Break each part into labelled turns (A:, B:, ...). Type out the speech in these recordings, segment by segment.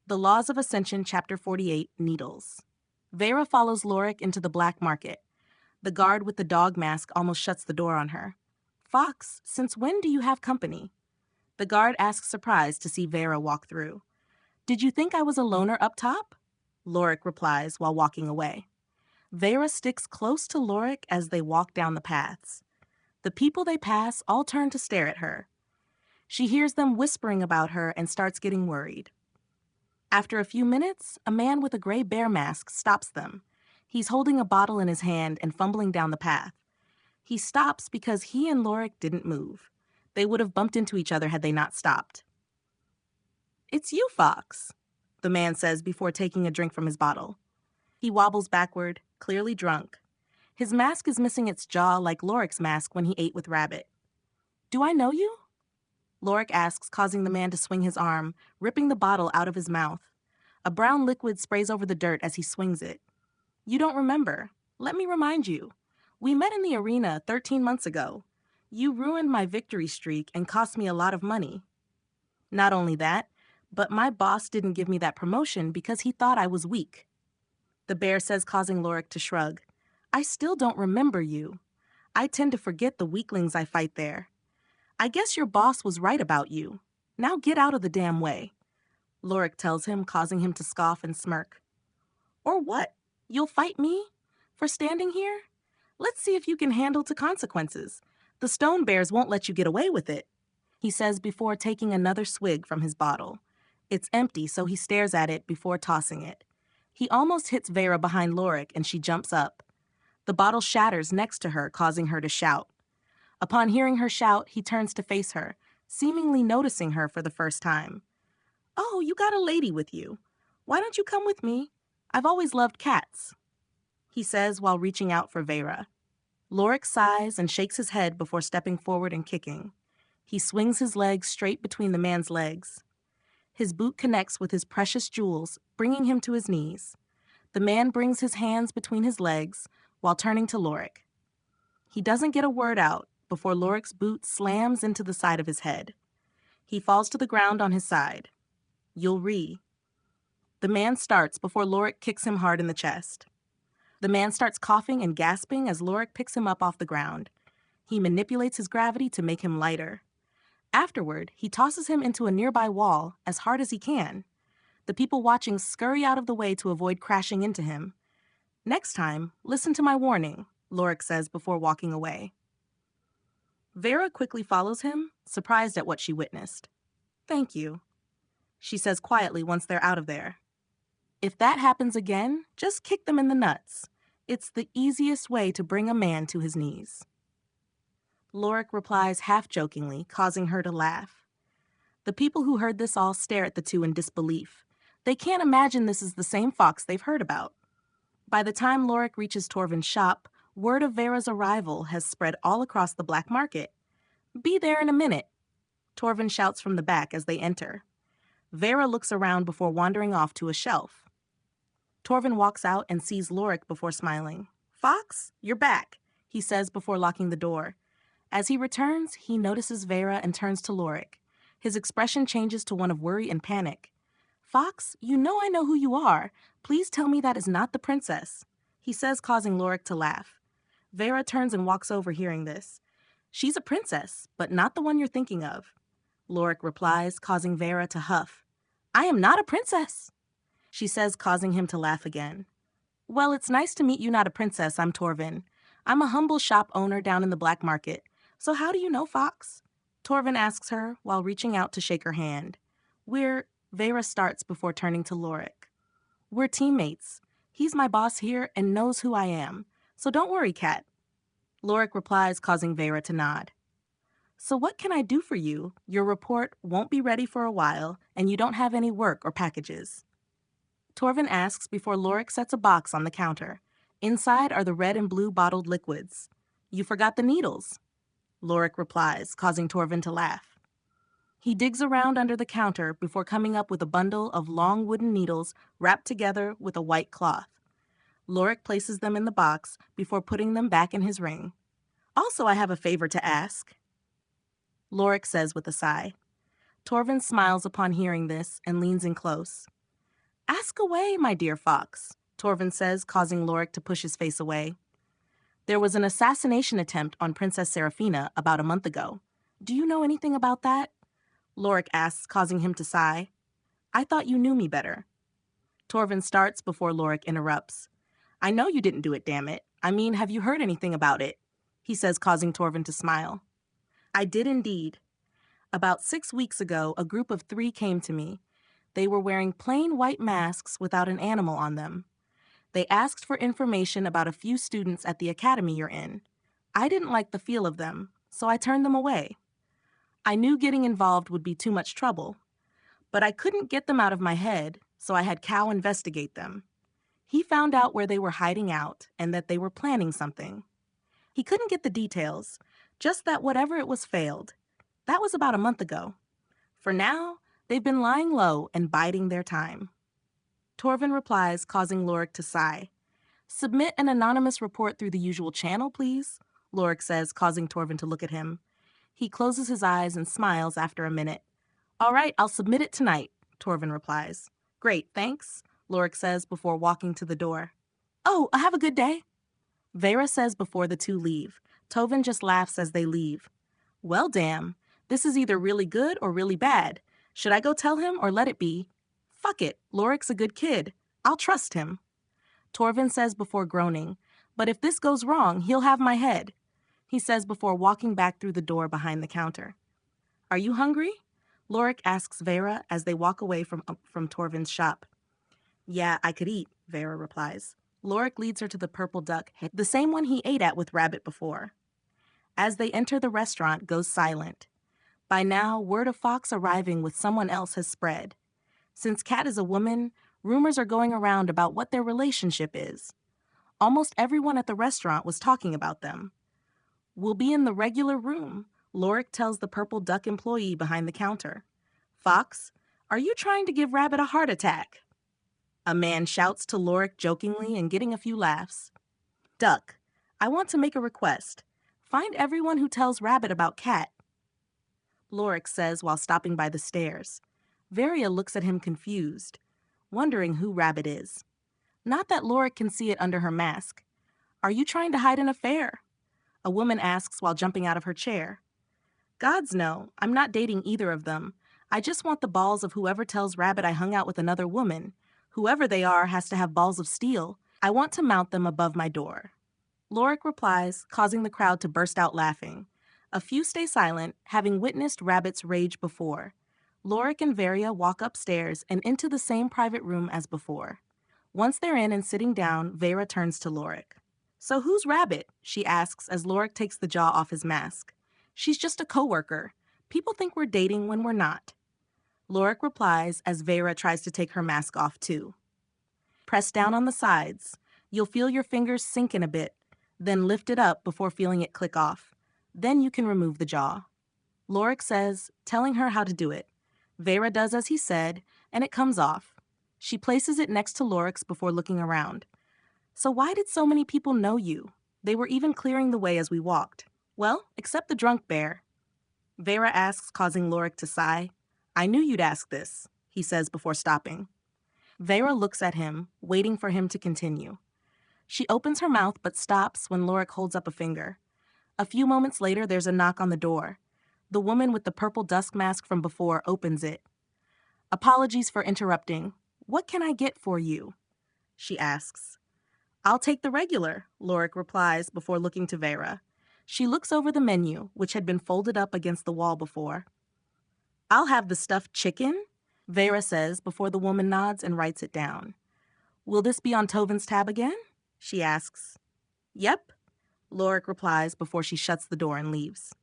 A: The Laws of Ascension, Chapter 48, Needles. Vera follows Lorik into the black market. The guard with the dog mask almost shuts the door on her. Fox, since when do you have company? The guard asks surprised to see Vera walk through. Did you think I was a loner up top? Lorik replies while walking away. Vera sticks close to Lorik as they walk down the paths. The people they pass all turn to stare at her. She hears them whispering about her and starts getting worried. After a few minutes, a man with a gray bear mask stops them. He's holding a bottle in his hand and fumbling down the path. He stops because he and Lorik didn't move. They would have bumped into each other had they not stopped. It's you, Fox, the man says before taking a drink from his bottle. He wobbles backward, clearly drunk. His mask is missing its jaw like Lorik's mask when he ate with Rabbit. Do I know you? Lorik asks, causing the man to swing his arm, ripping the bottle out of his mouth. A brown liquid sprays over the dirt as he swings it. You don't remember. Let me remind you. We met in the arena 13 months ago. You ruined my victory streak and cost me a lot of money. Not only that, but my boss didn't give me that promotion because he thought I was weak. The bear says, causing Lorik to shrug. I still don't remember you. I tend to forget the weaklings I fight there. I guess your boss was right about you. Now get out of the damn way. Lorik tells him, causing him to scoff and smirk. Or what? You'll fight me? For standing here? Let's see if you can handle the consequences. The stone bears won't let you get away with it, he says before taking another swig from his bottle. It's empty, so he stares at it before tossing it. He almost hits Vera behind Lorik, and she jumps up. The bottle shatters next to her, causing her to shout. Upon hearing her shout, he turns to face her, seemingly noticing her for the first time. Oh, you got a lady with you. Why don't you come with me? I've always loved cats, he says while reaching out for Vera. Lorik sighs and shakes his head before stepping forward and kicking. He swings his legs straight between the man's legs. His boot connects with his precious jewels, bringing him to his knees. The man brings his hands between his legs while turning to Lorik. He doesn't get a word out before Lorik's boot slams into the side of his head. He falls to the ground on his side. You'll re. The man starts before Lorik kicks him hard in the chest. The man starts coughing and gasping as Lorik picks him up off the ground. He manipulates his gravity to make him lighter. Afterward, he tosses him into a nearby wall as hard as he can. The people watching scurry out of the way to avoid crashing into him. Next time, listen to my warning, Lorik says before walking away. Vera quickly follows him, surprised at what she witnessed. Thank you, she says quietly once they're out of there. If that happens again, just kick them in the nuts. It's the easiest way to bring a man to his knees. Lorik replies half-jokingly, causing her to laugh. The people who heard this all stare at the two in disbelief. They can't imagine this is the same Fox they've heard about. By the time Lorik reaches Torvin's shop, word of Vera's arrival has spread all across the black market. Be there in a minute, Torvin shouts from the back as they enter. Vera looks around before wandering off to a shelf. Torvin walks out and sees Lorik before smiling. Fox, you're back, he says before locking the door. As he returns, he notices Vera and turns to Lorik. His expression changes to one of worry and panic. Fox, you know I know who you are. Please tell me that is not the princess, he says, causing Lorik to laugh. Vera turns and walks over hearing this. She's a princess, but not the one you're thinking of, Lorik replies, causing Vera to huff. I am not a princess, she says, causing him to laugh again. Well, it's nice to meet you, not a princess. I'm Torvin. I'm a humble shop owner down in the black market. So how do you know Fox? Torvin asks her while reaching out to shake her hand. Vera starts before turning to Lorik. We're teammates. He's my boss here and knows who I am. So don't worry, Cat. Lorik replies, causing Vera to nod. So what can I do for you? Your report won't be ready for a while, and you don't have any work or packages. Torvin asks before Lorik sets a box on the counter. Inside are the red and blue bottled liquids. You forgot the needles, Lorik replies, causing Torvin to laugh. He digs around under the counter before coming up with a bundle of long wooden needles wrapped together with a white cloth. Lorik places them in the box before putting them back in his ring. Also, I have a favor to ask, Lorik says with a sigh. Torvin smiles upon hearing this and leans in close. Ask away, my dear fox, Torvin says, causing Lorik to push his face away. There was an assassination attempt on Princess Seraphina about a month ago. Do you know anything about that? Lorik asks, causing him to sigh. I thought you knew me better. Torvin starts before Lorik interrupts. I know you didn't do it, damn it. I mean, have you heard anything about it? He says, causing Torvin to smile. I did indeed. About 6 weeks ago, a group of 3 came to me. They were wearing plain white masks without an animal on them. They asked for information about a few students at the academy you're in. I didn't like the feel of them, so I turned them away. I knew getting involved would be too much trouble, but I couldn't get them out of my head, so I had Cal investigate them. He found out where they were hiding out and that they were planning something. He couldn't get the details, just that whatever it was failed. That was about a month ago. For now, they've been lying low and biding their time. Torvin replies, causing Lorik to sigh. Submit an anonymous report through the usual channel, please, Lorik says, causing Torvin to look at him. He closes his eyes and smiles after a minute. All right, I'll submit it tonight, Torvin replies. Great, thanks, Lorik says before walking to the door. Oh, have a good day. Vera says before the 2 leave. Torvin just laughs as they leave. Well, damn, this is either really good or really bad. Should I go tell him or let it be? Fuck it, Lorik's a good kid. I'll trust him. Torvin says before groaning, but if this goes wrong, he'll have my head. He says before walking back through the door behind the counter. Are you hungry? Lorik asks Vera as they walk away from Torvin's shop. Yeah, I could eat, Vera replies. Lorik leads her to the Purple Duck, the same one he ate at with Rabbit before. As they enter, the restaurant goes silent. By now, word of Fox arriving with someone else has spread. Since Cat is a woman, rumors are going around about what their relationship is. Almost everyone at the restaurant was talking about them. We'll be in the regular room, Lorik tells the Purple Duck employee behind the counter. Fox, are you trying to give Rabbit a heart attack? A man shouts to Lorik jokingly and getting a few laughs. Duck, I want to make a request. Find everyone who tells Rabbit about Cat. Lorik says while stopping by the stairs. Varia looks at him confused, wondering who Rabbit is. Not that Lorik can see it under her mask. Are you trying to hide an affair? A woman asks while jumping out of her chair. Gods no, I'm not dating either of them. I just want the balls of whoever tells Rabbit I hung out with another woman. Whoever they are has to have balls of steel. I want to mount them above my door. Lorik replies, causing the crowd to burst out laughing. A few stay silent, having witnessed Rabbit's rage before. Lorik and Varia walk upstairs and into the same private room as before. Once they're in and sitting down, Vera turns to Lorik. So who's Rabbit? She asks as Lorik takes the jaw off his mask. She's just a coworker. People think we're dating when we're not. Lorik replies as Vera tries to take her mask off too. Press down on the sides. You'll feel your fingers sink in a bit, then lift it up before feeling it click off. Then you can remove the jaw. Lorik says, telling her how to do it. Vera does as he said, and it comes off. She places it next to Lorik's before looking around. So why did so many people know you? They were even clearing the way as we walked. Well, except the drunk bear. Vera asks, causing Lorik to sigh. I knew you'd ask this, he says before stopping. Vera looks at him, waiting for him to continue. She opens her mouth but stops when Lorik holds up a finger. A few moments later, there's a knock on the door. The woman with the purple dusk mask from before opens it. Apologies for interrupting. What can I get for you? She asks. I'll take the regular, Lorik replies before looking to Vera. She looks over the menu, which had been folded up against the wall before. I'll have the stuffed chicken, Vera says before the woman nods and writes it down. Will this be on Tovin's tab again? She asks. Yep, Lorik replies before she shuts the door and leaves.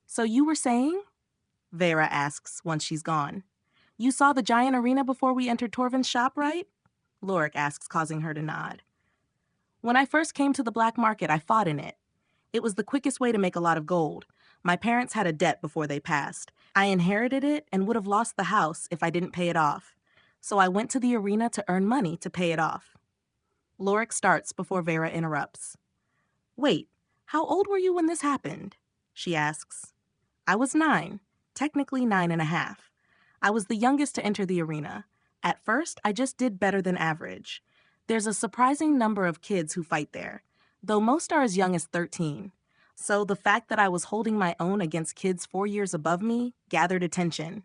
A: So you were saying? Vera asks once she's gone. You saw the giant arena before we entered Torvin's shop, right? Lorik asks, causing her to nod. When I first came to the black market, I fought in it. It was the quickest way to make a lot of gold. My parents had a debt before they passed. I inherited it and would have lost the house if I didn't pay it off. So I went to the arena to earn money to pay it off. Lorik starts before Vera interrupts. Wait, how old were you when this happened? She asks. I was 9, technically 9 and a half. I was the youngest to enter the arena. At first, I just did better than average. There's a surprising number of kids who fight there, though most are as young as 13. So the fact that I was holding my own against kids 4 years above me gathered attention.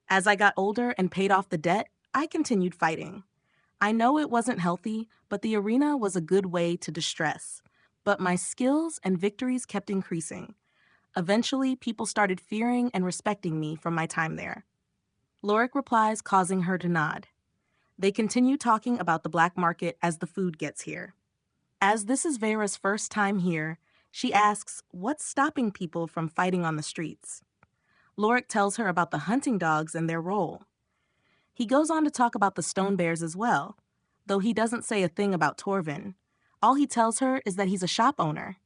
A: As I got older and paid off the debt, I continued fighting. I know it wasn't healthy, but the arena was a good way to distress. But my skills and victories kept increasing. Eventually, people started fearing and respecting me from my time there. Lorik replies, causing her to nod. They continue talking about the black market as the food gets here. As this is Vera's first time here, she asks, what's stopping people from fighting on the streets? Lorik tells her about the hunting dogs and their role. He goes on to talk about the stone bears as well, though he doesn't say a thing about Torvin. All he tells her is that he's a shop owner.